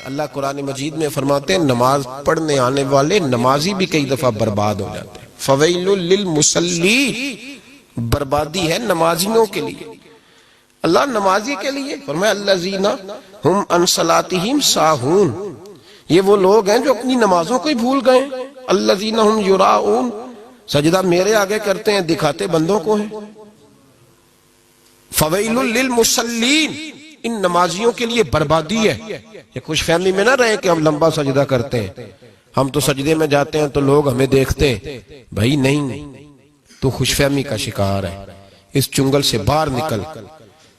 اللہ قرآن مجید میں فرماتے ہیں نماز پڑھنے آنے والے نمازی بھی کئی دفعہ برباد ہو جاتے ہیں. فویل للمصلین، بربادی ہے نمازیوں کے لیے. اللہ نمازی کے لیے فرمایا الذین ہم عن صلاتہم ساہون، یہ وہ لوگ ہیں جو اپنی نمازوں کو ہی بھول گئے. الذین ہم یراؤن، سجدہ میرے آگے کرتے ہیں، دکھاتے بندوں کو ہیں. فویل للمصلین، ان نمازیوں کے لیے بربادی ہے. یہ خوش فہمی میں نہ رہے کہ ہم لمبا سجدہ کرتے ہیں، ہم تو سجدے میں جاتے ہیں تو لوگ ہمیں دیکھتے. بھائی نہیں، تو خوش فہمی کا شکار ہے. اس چنگل سے باہر نکل،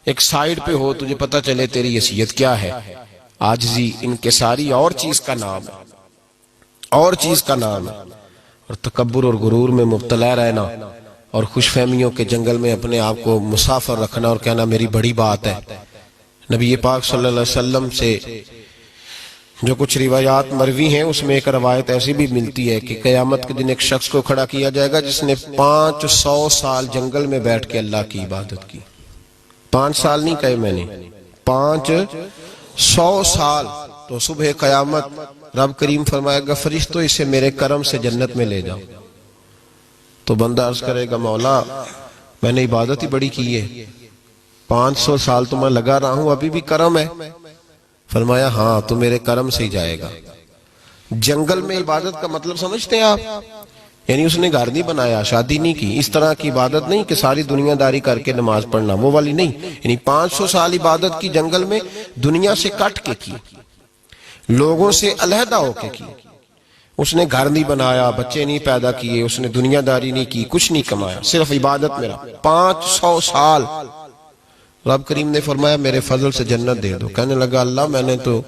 ایک سائیڈ پہ ہو، تجھے پتہ چلے تیری حیثیت کیا ہے. عاجزی انکساری اور چیز کا نام ہے، اور چیز کا نام ہے. اور تکبر اور غرور میں مبتلا رہنا اور خوش فہمیوں کے جنگل میں اپنے آپ کو مسافر رکھنا اور کہنا میری بڑی بات ہے. نبی پاک صلی اللہ علیہ وسلم سے جو کچھ روایات مروی ہیں اس میں ایک روایت ایسی بھی ملتی ہے کہ قیامت کے دن ایک شخص کو کھڑا کیا جائے گا جس نے 500 سال جنگل میں بیٹھ کے اللہ کی عبادت کی. 5 سال نہیں کہے میں نے، 500 سال. تو صبح قیامت رب کریم فرمائے گا فرشتوں اسے میرے کرم سے جنت میں لے جاؤ. تو بندہ عرض کرے گا مولا میں نے عبادت ہی بڑی کی ہے، 500 سال تو میں لگا رہا ہوں، ابھی بھی کرم ہے. فرمایا ہاں تو میرے کرم سے ہی جائے گا. جنگل میں عبادت کا مطلب سمجھتے ہیں آپ؟ یعنی اس نے گھر نہیں بنایا، شادی نہیں کی، اس طرح کی عبادت نہیں کہ ساری دنیا داری کر کے نماز پڑھنا، وہ والی نہیں. یعنی 500 سال عبادت کی جنگل میں، دنیا سے کٹ کے کی، لوگوں سے علیحدہ ہو کے کی. اس نے گھر نہیں بنایا، بچے نہیں پیدا کیے، اس نے دنیا داری نہیں کی، کچھ نہیں کمایا، صرف عبادت میں رہا 500 سال. رب کریم نے فرمایا میرے فضل سے جنت دے دو. کہنے لگا اللہ میں نے تو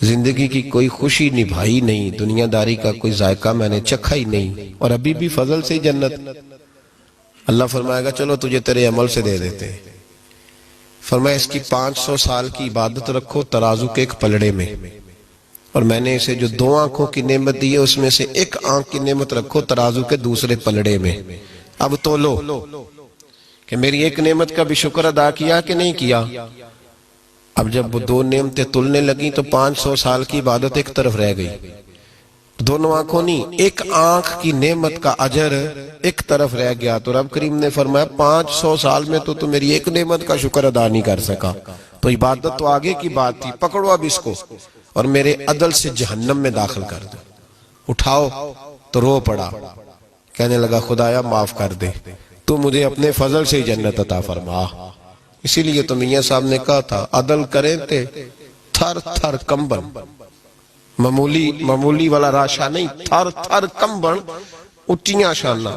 زندگی کی کوئی خوشی نبھائی نہیں، دنیا داری کا کوئی ذائقہ میں نے چکھا ہی نہیں، اور ابھی بھی فضل سے ہی جنت. اللہ فرمائے گا چلو تجھے تیرے عمل سے دے دیتے. فرمایا اس کی 500 سال کی عبادت رکھو ترازو کے ایک پلڑے میں، اور میں نے اسے جو 2 آنکھوں کی نعمت دی ہے اس میں سے 1 آنکھ کی نعمت رکھو ترازو کے دوسرے پلڑے میں. اب تولو کہ میری ایک نعمت کا بھی شکر ادا کیا کہ نہیں کیا. اب جب وہ 2 نعمتیں تلنے لگیں تو 500 سال کی عبادت ایک طرف رہ گئی. 2 آنکھوں نہیں، 1 آنکھ کی نعمت کا اجر ایک طرف رہ گیا. تو رب کریم نے فرمایا 500 سال میں تو میری ایک نعمت کا شکر ادا نہیں کر سکا. تو عبادت تو آگے کی بات تھی، پکڑو اب اس کو اور میرے عدل سے جہنم میں داخل کر دو. اٹھاؤ تو رو پڑا، کہنے لگا خدایا معاف کر دے، تو مجھے اپنے فضل سے ہی جنت عطا فرما. اسی لیے تو میاں صاحب نے کہا تھا عدل کریں تے تھر تھر کمبن، معمولی والا راشا نہیں، تھر تھر کمبن اٹھیاں شانہ.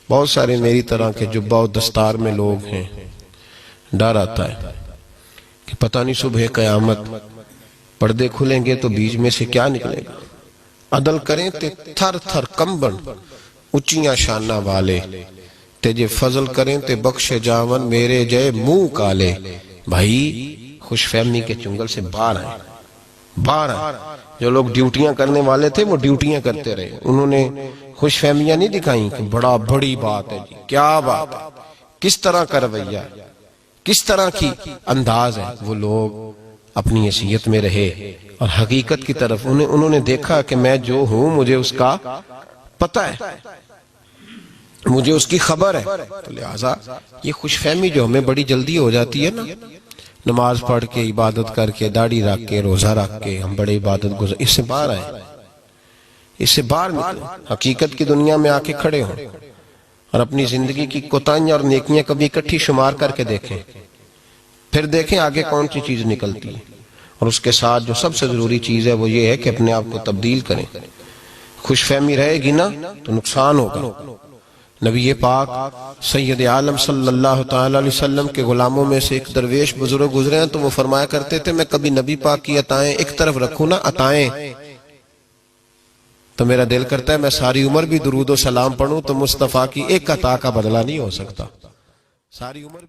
بہت سارے میری طرح کے جبہ و دستار میں لوگ ہیں، ڈر آتا ہے کہ پتہ نہیں صبح قیامت پردے کھلیں گے تو بیچ میں سے کیا نکلے گا. عدل کریں تے تھر تھر کمبن اچیاں شانہ والے، تجھے فضل کریں تے بخش جاون میرے جے منہ کالے. بھائی خوش فہمی کے چنگل سے باہر آئیں، باہر آئیں. جو لوگ ڈیوٹیاں کرنے والے تھے وہ ڈیوٹیاں کرتے رہے، انہوں نے خوش فہمیاں نہیں دکھائیں کہ بڑا بڑی بات ہے جی، کیا بات ہے، کس طرح کا رویہ، کس طرح کی انداز ہے. وہ لوگ اپنی حیثیت میں رہے اور حقیقت کی طرف انہوں نے دیکھا کہ میں جو ہوں مجھے اس کا پتہ ہے، مجھے اس کی خبر ہے. تو لہٰذا یہ خوش فہمی جو ہمیں بڑی جلدی ہو جاتی ہے نا، نماز پڑھ کے عبادت کر کے داڑھی رکھ کے روزہ رکھ کے ہم بڑے عبادت گزار، اس سے باہر آئے، اس سے باہر نکلیں، حقیقت کی دنیا میں آ کے کھڑے ہوں اور اپنی زندگی کی کوتاہیاں اور نیکیاں کبھی اکٹھی شمار کر کے دیکھیں، پھر دیکھیں آگے کون سی چیز نکلتی ہے. اور اس کے ساتھ جو سب سے ضروری چیز ہے وہ یہ ہے کہ اپنے آپ کو تبدیل کریں. خوش فہمی رہے گی نا تو نقصان ہوگا. نبی پاک سید عالم صلی اللہ تعالی علیہ وسلم کے غلاموں میں سے ایک درویش بزرگ گزرے ہیں تو وہ فرمایا کرتے تھے میں کبھی نبی پاک کی عطائیں ایک طرف رکھوں نا، عطائیں، تو میرا دل کرتا ہے میں ساری عمر بھی درود و سلام پڑھوں تو مصطفیٰ کی ایک عطا کا بدلہ نہیں ہو سکتا. ساری عمر